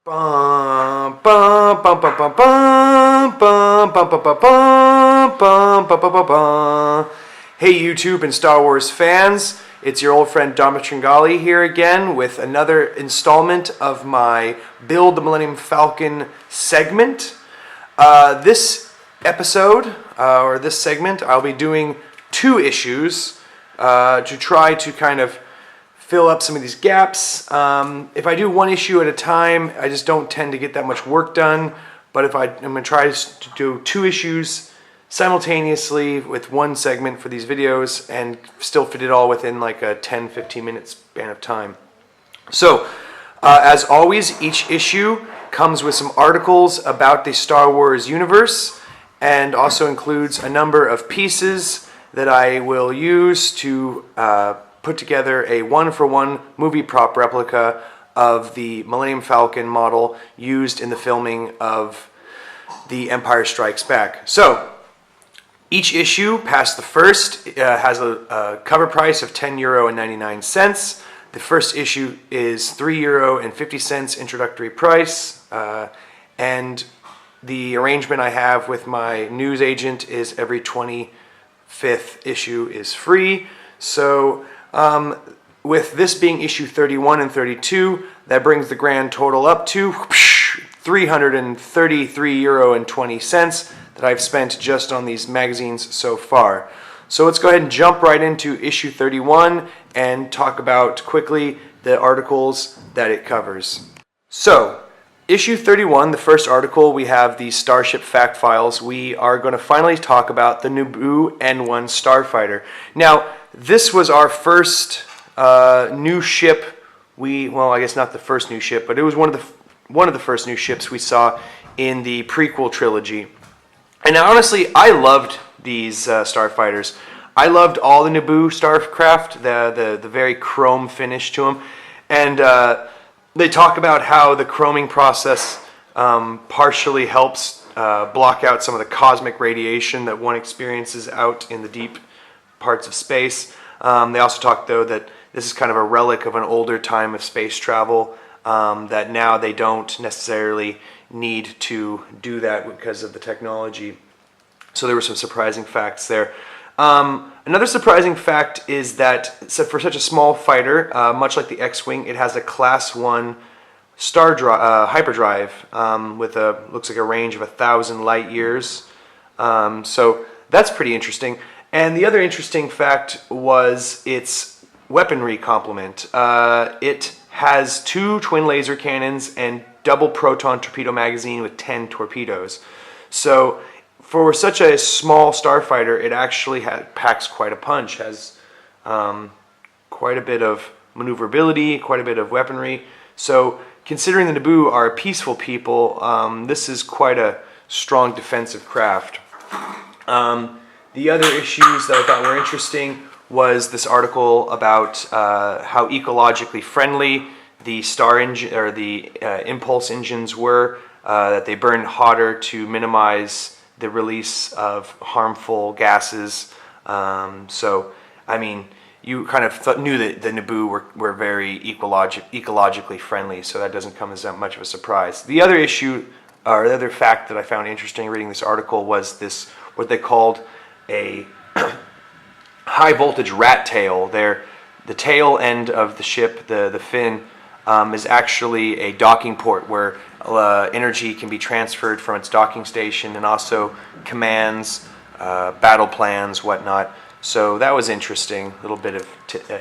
Bum, bum, bum, bum, bum, bum, bum, bum, bum, bum, bum, bum, bum, bum, bum. Hey YouTube and Star Wars fans, it's your old friend Dharma Tringali here again with another installment of my Build the Millennium Falcon segment. This episode, or this segment, I'll be doing 2 issues to try to kind of fill up some of these gaps. If I do 1 issue at a time, I just don't tend to get that much work done. But if I'm going to try to do 2 issues simultaneously with 1 segment for these videos and still fit it all within like a 10-15 minute span of time. So, as always, each issue comes with some articles about the Star Wars universe and also includes a number of pieces that I will use to put together a 1-for-1 movie prop replica of the Millennium Falcon model used in the filming of The Empire Strikes Back. So, each issue, past the first, has a cover price of €10.99. The first issue is €3.50 introductory price, and the arrangement I have with my news agent is every 25th issue is free. So, with this being issue 31 and 32, that brings the grand total up to €333.20 that I've spent just on these magazines so far. So let's go ahead and jump right into issue 31 and talk about quickly the articles that it covers. So, issue 31, the first article, we have the Starship Fact Files. We are going to finally talk about the Naboo N1 Starfighter. Now, this was our first new ship. Well, I guess not the first new ship, but it was one of the first new ships we saw in the prequel trilogy. And honestly, I loved these starfighters. I loved all the Naboo starcraft, the very chrome finish to them, and they talk about how the chroming process partially helps block out some of the cosmic radiation that one experiences out in the deep parts of space. They also talk, though, that this is kind of a relic of an older time of space travel, that now they don't necessarily need to do that because of the technology. So there were some surprising facts there. Another surprising fact is that for such a small fighter, much like the X-Wing, it has a Class 1 hyperdrive with looks like a range of 1,000 light years. So that's pretty interesting. And the other interesting fact was its weaponry complement. It has 2 twin laser cannons and double proton torpedo magazine with 10 torpedoes. So for such a small starfighter, it actually packs quite a punch, has quite a bit of maneuverability, quite a bit of weaponry. So considering the Naboo are a peaceful people, this is quite a strong defensive craft. The other issues that I thought were interesting was this article about how ecologically friendly the impulse engines were, that they burned hotter to minimize the release of harmful gases. So, I mean, you kind of knew that the Naboo were very ecologically friendly, so that doesn't come as that much of a surprise. The other issue, or the other fact that I found interesting reading this article was this, what they called a high voltage rat tail. The tail end of the ship, the fin, is actually a docking port where energy can be transferred from its docking station, and also commands, battle plans, whatnot. So that was interesting, a little bit of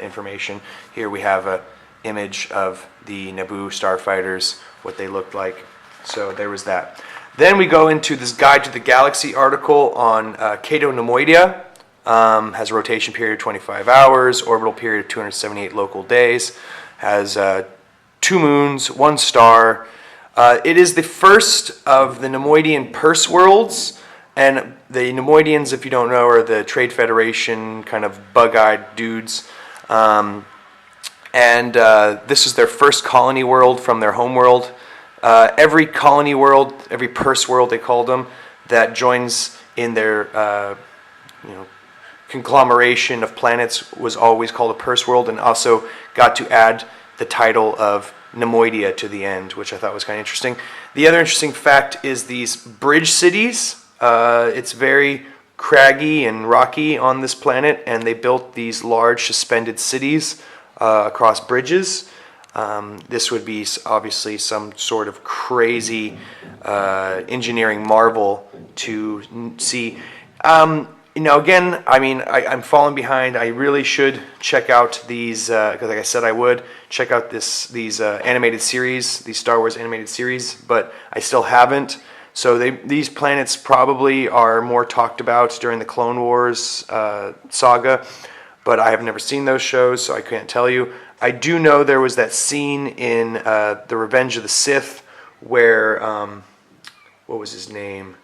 information. Here we have an image of the Naboo starfighters, what they looked like. So there was that. Then we go into this Guide to the Galaxy article on Cato Neimoidia. Has a rotation period of 25 hours, orbital period of 278 local days, has 2 moons, 1 star. It is the first of the Neimoidian purse worlds, and the Neimoidians, if you don't know, are the Trade Federation kind of bug-eyed dudes. This is their first colony world from their home world. Every colony world, every purse world they called them, that joins in their conglomeration of planets was always called a purse world, and also got to add the title of Neimoidia to the end, which I thought was kind of interesting. The other interesting fact is these bridge cities. It's very craggy and rocky on this planet, and they built these large suspended cities across bridges. This would be obviously some sort of crazy engineering marvel to see. Again, I mean, I'm falling behind. I really should check out these, because like I said I would, check out these animated series, these Star Wars animated series, but I still haven't. So these planets probably are more talked about during the Clone Wars saga, but I have never seen those shows, so I can't tell you. I do know there was that scene in The Revenge of the Sith where, what was his name?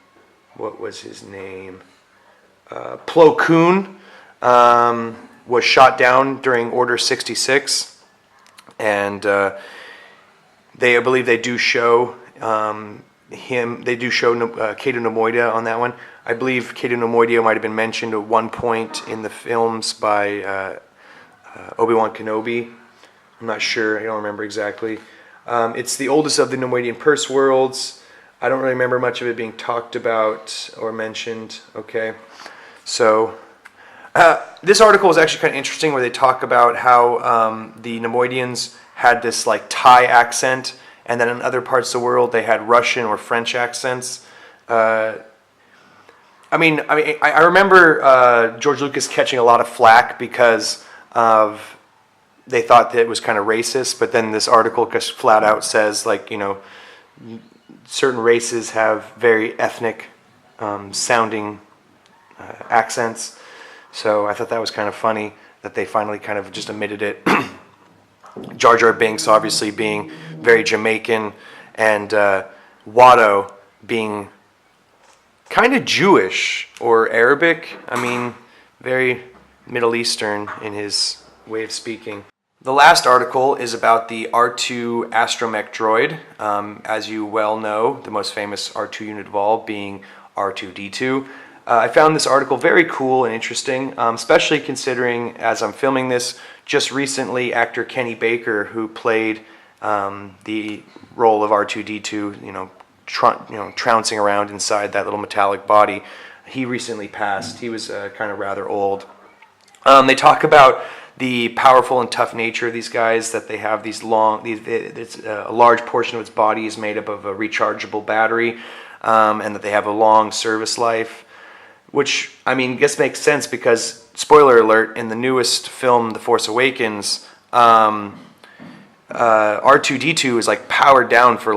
Plo Koon was shot down during Order 66, and I believe they do show him. They do show Cato Neimoidia on that one. I believe Cato Neimoidia might have been mentioned at one point in the films by Obi-Wan Kenobi. I'm not sure. I don't remember exactly. It's the oldest of the Neimoidian Purse worlds. I don't really remember much of it being talked about or mentioned. Okay. So this article is actually kind of interesting, where they talk about how the Neimoidians had this like Thai accent, and then in other parts of the world they had Russian or French accents. I remember George Lucas catching a lot of flack because of they thought that it was kind of racist, but then this article just flat out says, like, certain races have very ethnic sounding accents. So I thought that was kind of funny that they finally kind of just admitted it. Jar Jar Binks obviously being very Jamaican, and Watto being kind of Jewish or Arabic. I mean, very Middle Eastern in his way of speaking. The last article is about the R2 Astromech droid. As you well know, the most famous R2 unit of all being R2-D2. I found this article very cool and interesting, especially considering, as I'm filming this, just recently actor Kenny Baker, who played the role of R2-D2, trouncing around inside that little metallic body, he recently passed. He was kind of rather old. They talk about the powerful and tough nature of these guys, that they have these a large portion of its body is made up of a rechargeable battery, and that they have a long service life. Which, I guess makes sense because, spoiler alert, in the newest film, The Force Awakens, R2-D2 is like powered down for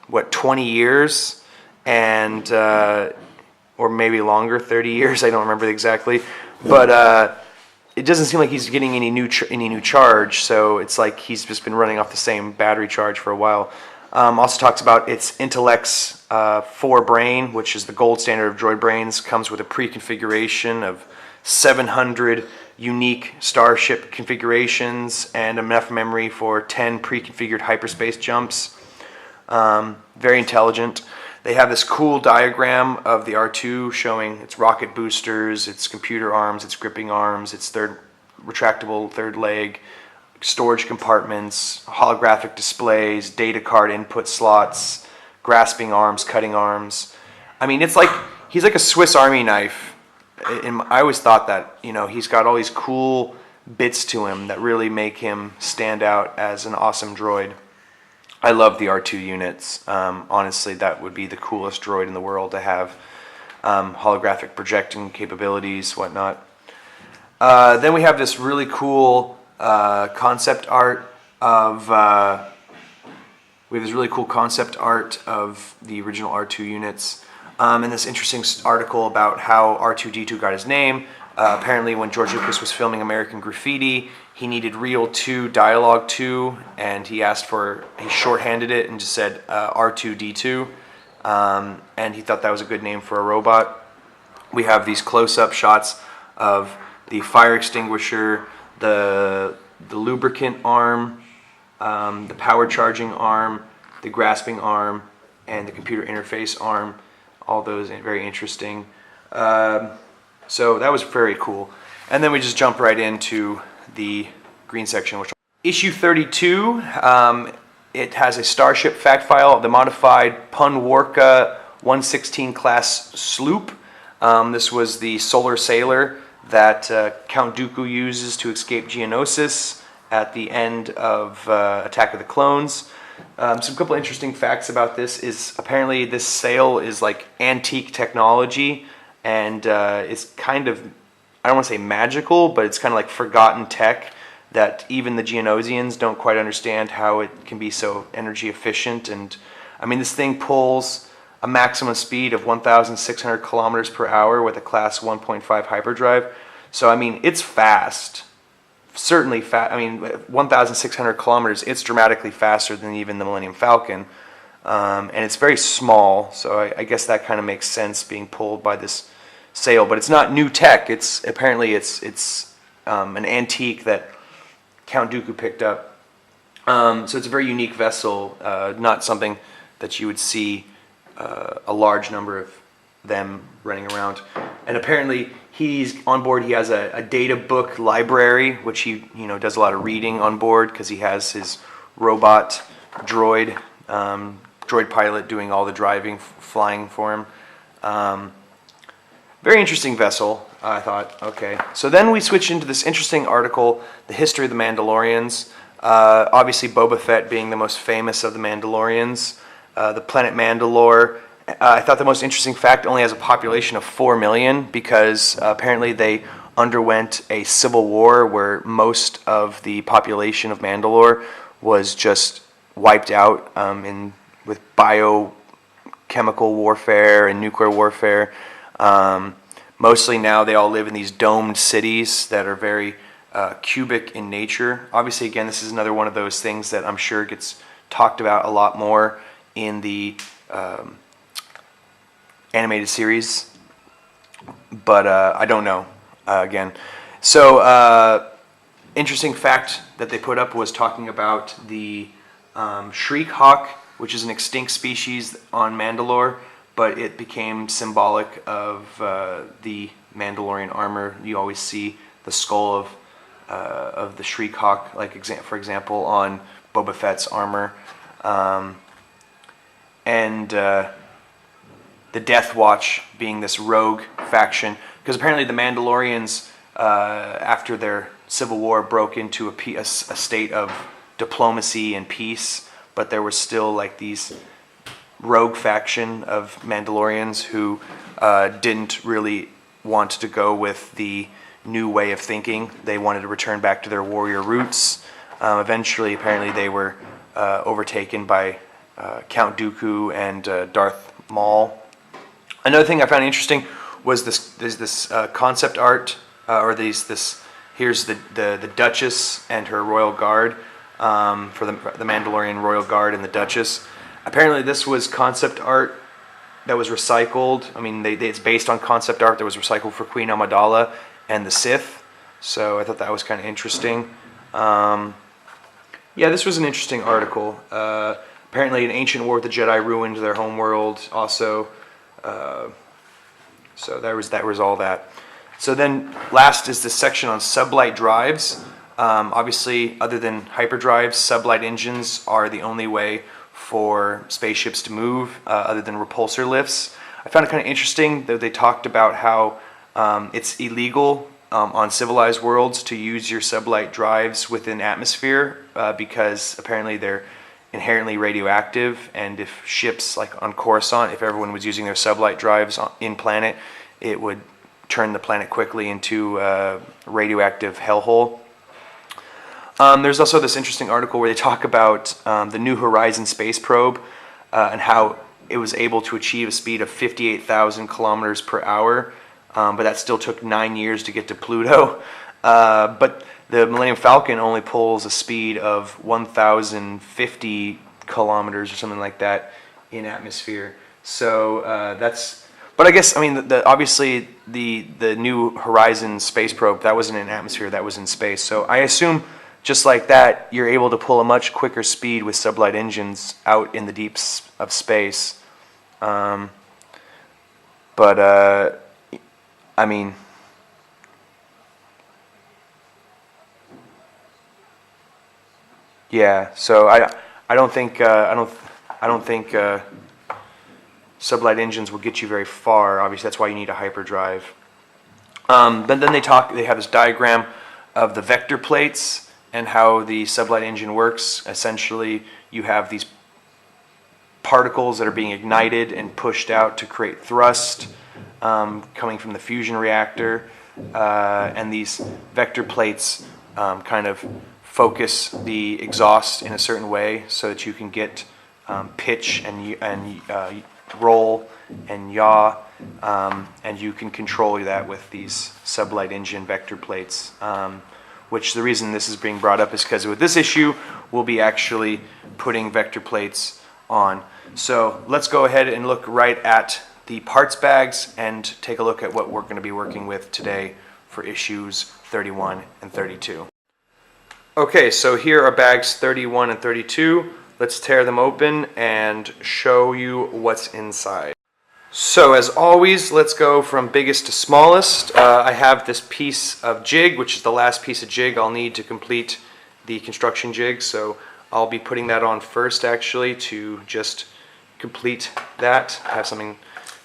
20 years, and or maybe longer, 30 years. I don't remember exactly, but it doesn't seem like he's getting any new charge. So it's like he's just been running off the same battery charge for a while. Also talks about its Intellect's 4 brain, which is the gold standard of droid brains, comes with a pre-configuration of 700 unique starship configurations and enough memory for 10 pre-configured hyperspace jumps. Very intelligent. They have this cool diagram of the R2 showing its rocket boosters, its computer arms, its gripping arms, its retractable third leg, storage compartments, holographic displays, data card input slots, grasping arms, cutting arms. It's like he's like a Swiss Army knife. And I always thought that, he's got all these cool bits to him that really make him stand out as an awesome droid. I love the R2 units. Honestly, that would be the coolest droid in the world to have. Holographic projecting capabilities, whatnot. Then we have this really cool concept art of the original R2 units, and this interesting article about how R2-D2 got his name. Apparently, when George Lucas was filming American Graffiti, he needed Reel 2, Dialogue 2, and he shorthanded it and just said R2-D2, and he thought that was a good name for a robot. We have these close-up shots of the fire extinguisher, the lubricant arm, the power charging arm, the grasping arm, and the computer interface arm. All those very interesting. So that was very cool. And then we just jump right into the green section. Issue 32 It has a Starship fact file, the modified Punwarka 116 class Sloop. This was the solar sailor that Count Dooku uses to escape Geonosis at the end of Attack of the Clones. Some couple interesting facts about this is apparently this sail is like antique technology, and it's kind of, I don't want to say magical, but it's kind of like forgotten tech that even the Geonosians don't quite understand how it can be so energy efficient. And I mean, this thing pulls a maximum speed of 1,600 kilometers per hour with a class 1.5 hyperdrive. So I mean, it's fast. Certainly fast. I mean, 1,600 kilometers, it's dramatically faster than even the Millennium Falcon. And it's very small, so I guess that kind of makes sense being pulled by this sail. But it's not new tech. It's apparently it's an antique that Count Dooku picked up. So it's a very unique vessel, not something that you would see a large number of them running around. And apparently he's on board, he has a data book library, which he does a lot of reading on board because he has his robot droid, droid pilot doing all the driving, flying for him. Very interesting vessel, I thought. Okay, so then we switch into this interesting article, The History of the Mandalorians. Obviously Boba Fett being the most famous of the Mandalorians. The planet Mandalore, I thought the most interesting fact, only has a population of 4 million because apparently they underwent a civil war where most of the population of Mandalore was just wiped out with biochemical warfare and nuclear warfare. Mostly now they all live in these domed cities that are very cubic in nature. Obviously, again, this is another one of those things that I'm sure gets talked about a lot more in the animated series, but I don't know, again. So, interesting fact that they put up was talking about the Shriek Hawk, which is an extinct species on Mandalore, but it became symbolic of the Mandalorian armor. You always see the skull of the Shriek Hawk, like for example, on Boba Fett's armor. And the Death Watch being this rogue faction, because apparently the Mandalorians, after their civil war, broke into a state of diplomacy and peace, but there was still like these rogue faction of Mandalorians who didn't really want to go with the new way of thinking. They wanted to return back to their warrior roots. Eventually, apparently, they were overtaken by Count Dooku and Darth Maul. Another thing I found interesting was this concept art, here's the Duchess and her royal guard, for the Mandalorian royal guard and the Duchess. Apparently this was concept art that was recycled. I mean, it's based on concept art that was recycled for Queen Amidala and the Sith. So I thought that was kind of interesting. Yeah, this was an interesting article. Apparently an ancient war with the Jedi ruined their homeworld also. So that was all that. So then last is this section on sublight drives. Obviously, other than hyperdrives, sublight engines are the only way for spaceships to move, other than repulsor lifts. I found it kind of interesting that they talked about how it's illegal on civilized worlds to use your sublight drives within atmosphere because apparently they're inherently radioactive, and if ships like on Coruscant, if everyone was using their sublight drives in planet, it would turn the planet quickly into a radioactive hellhole. There's also this interesting article where they talk about the New Horizons space probe and how it was able to achieve a speed of 58,000 kilometers per hour, but that still took 9 years to get to Pluto. But the Millennium Falcon only pulls a speed of 1,050 kilometers or something like that in atmosphere. So that's. But I guess, I mean, obviously the New Horizons space probe, that wasn't in atmosphere, that was in space. So I assume just like that, you're able to pull a much quicker speed with sublight engines out in the deeps of space. I mean, yeah. So I I don't think Sublight engines will get you very far. Obviously, that's why you need a hyperdrive. But then they have this diagram of the vector plates and how the Sublight engine works. Essentially, you have these particles that are being ignited and pushed out to create thrust coming from the fusion reactor, and these vector plates kind of focus the exhaust in a certain way so that you can get pitch and roll and yaw, and you can control that with these Sublight engine vector plates. Which the reason this is being brought up is because with this issue, we'll be actually putting vector plates on. So let's go ahead and look right at the parts bags and take a look at what we're going to be working with today for issues 31 and 32. Okay, so here are bags 31 and 32. Let's tear them open and show you what's inside. So as always, let's go from biggest to smallest. I have this piece of jig, which is the last piece of jig I'll need to complete the construction jig. So I'll be putting that on first, actually, to just complete that. I have something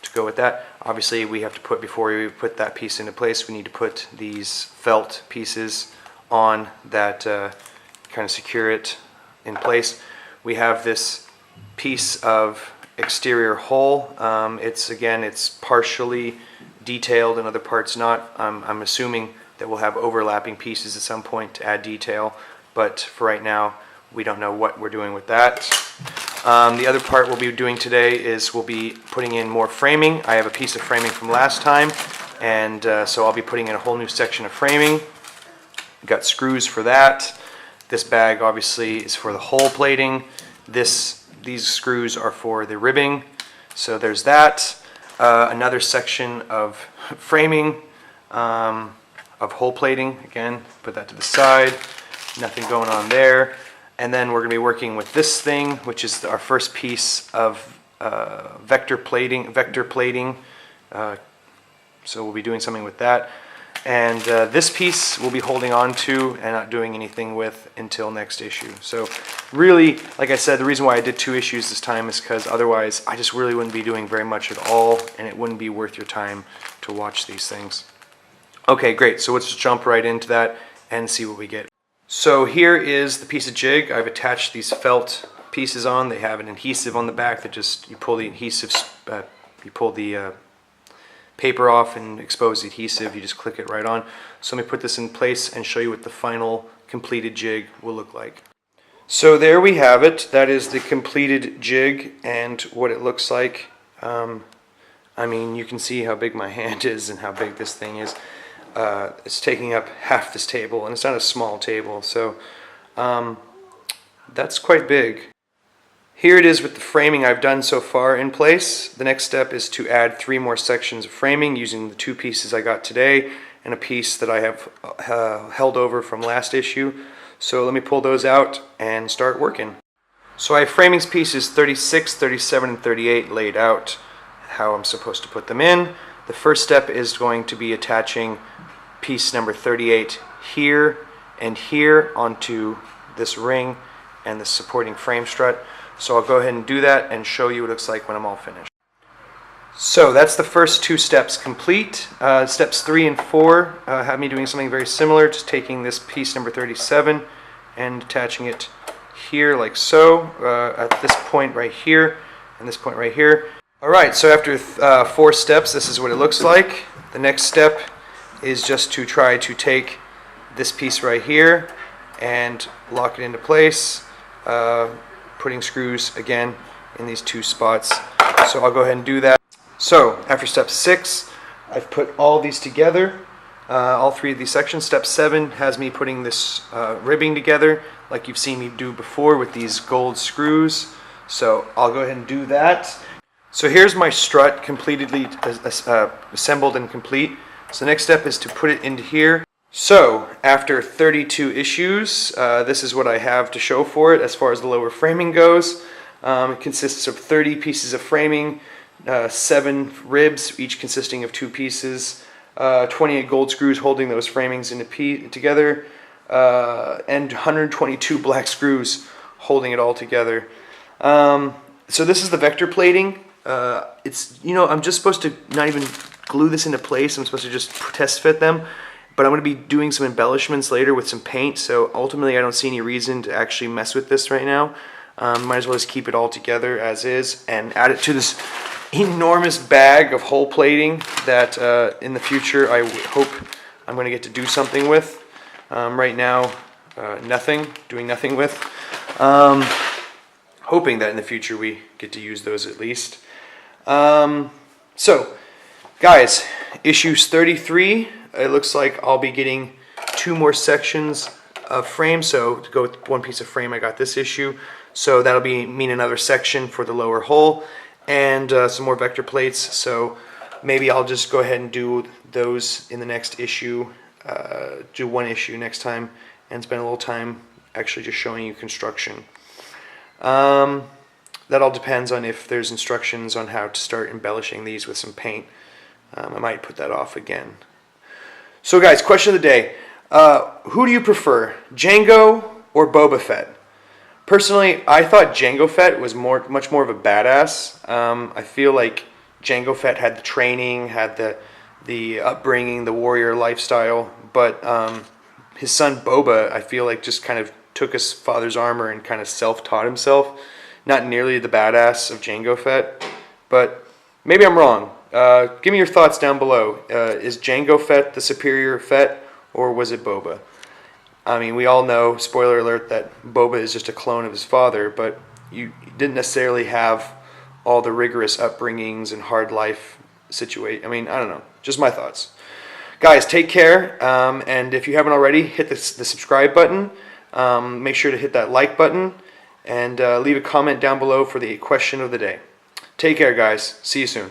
to go with that. Obviously, we have to put, before we put that piece into place, we need to put these felt pieces on that kind of secure it in place. We have this piece of exterior hull. It's partially detailed and other parts not. I'm assuming that we'll have overlapping pieces at some point to add detail, but for right now we don't know what we're doing with that. The other part we'll be doing today is we'll be putting in more framing. I have a piece of framing from last time, and so I'll be putting in a whole new section of framing. Got screws for that. This bag obviously is for the hull plating. These screws are for the ribbing, so there's that. Another section of framing, of hull plating. Again, put that to the side. Nothing going on there. And then we're going to be working with this thing, which is our first piece of vector plating. So we'll be doing something with that. And this piece we'll be holding on to and not doing anything with until next issue. So really, like I said, the reason why I did 2 issues this time is because otherwise I just really wouldn't be doing very much at all, and it wouldn't be worth your time to watch these things. Okay, great. So let's just jump right into that and see what we get. So here is the piece of jig. I've attached these felt pieces on. They have an adhesive on the back that just, you pull the adhesive, you pull the paper off and expose the adhesive. You just click it right on. So let me put this in place and show you what the final completed jig will look like. So there we have it. That is the completed jig and what it looks like. I mean, you can see how big my hand is and how big this thing is. It's taking up half this table, and it's not a small table, so that's quite big. Here it is with the framing I've done so far in place. The next step is to add 3 more sections of framing using the 2 pieces I got today and a piece that I have held over from last issue. So let me pull those out and start working. So I have framing pieces 36, 37, and 38 laid out how I'm supposed to put them in. The first step is going to be attaching piece number 38 here and here onto this ring and the supporting frame strut. So I'll go ahead and do that and show you what it looks like when I'm all finished. So that's the first 2 steps complete. Steps 3 and 4 have me doing something very similar, just taking this piece number 37 and attaching it here like so, at this point right here and this point right here. Alright, so after 4 steps, this is what it looks like. The next step is just to try to take this piece right here and lock it into place, putting screws again in these 2 spots. So I'll go ahead and do that. So after step 6, I've put all these together, all 3 of these sections. Step 7 has me putting this ribbing together like you've seen me do before with these gold screws. So I'll go ahead and do that. So here's my strut completely assembled and complete. So the next step is to put it into here. So after 32 issues, this is what I have to show for it as far as the lower framing goes. It consists of 30 pieces of framing, 7 ribs, each consisting of 2 pieces, 28 gold screws holding those framings together, and 122 black screws holding it all together. So this is the vector plating. It's, you know, I'm just supposed to not even glue this into place. I'm supposed to just test fit them. But I'm going to be doing some embellishments later with some paint. So ultimately I don't see any reason to actually mess with this right now. Might as well just keep it all together as is and add it to this enormous bag of hull plating that in the future I hope I'm going to get to do something with. Right now, doing nothing with. Hoping that in the future we get to use those at least. So, guys, issues 33, it looks like I'll be getting 2 more sections of frame. So to go with 1 piece of frame, I got this issue. So that'll mean another section for the lower hull and some more vector plates. So maybe I'll just go ahead and do those in the next issue, do 1 issue next time and spend a little time actually just showing you construction. That all depends on if there's instructions on how to start embellishing these with some paint. I might put that off again. So guys, question of the day. Who do you prefer, Jango or Boba Fett? Personally, I thought Jango Fett was much more of a badass. I feel like Jango Fett had the training, had the upbringing, the warrior lifestyle, but his son Boba, I feel like just kind of took his father's armor and kind of self-taught himself. Not nearly the badass of Jango Fett, but maybe I'm wrong. Give me your thoughts down below. Is Jango Fett the superior Fett, or was it Boba? I mean, we all know, spoiler alert, that Boba is just a clone of his father, but you didn't necessarily have all the rigorous upbringings and hard life situation. I mean, I don't know. Just my thoughts. Guys, take care, and if you haven't already, hit the subscribe button. Make sure to hit that like button, and leave a comment down below for the question of the day. Take care, guys. See you soon.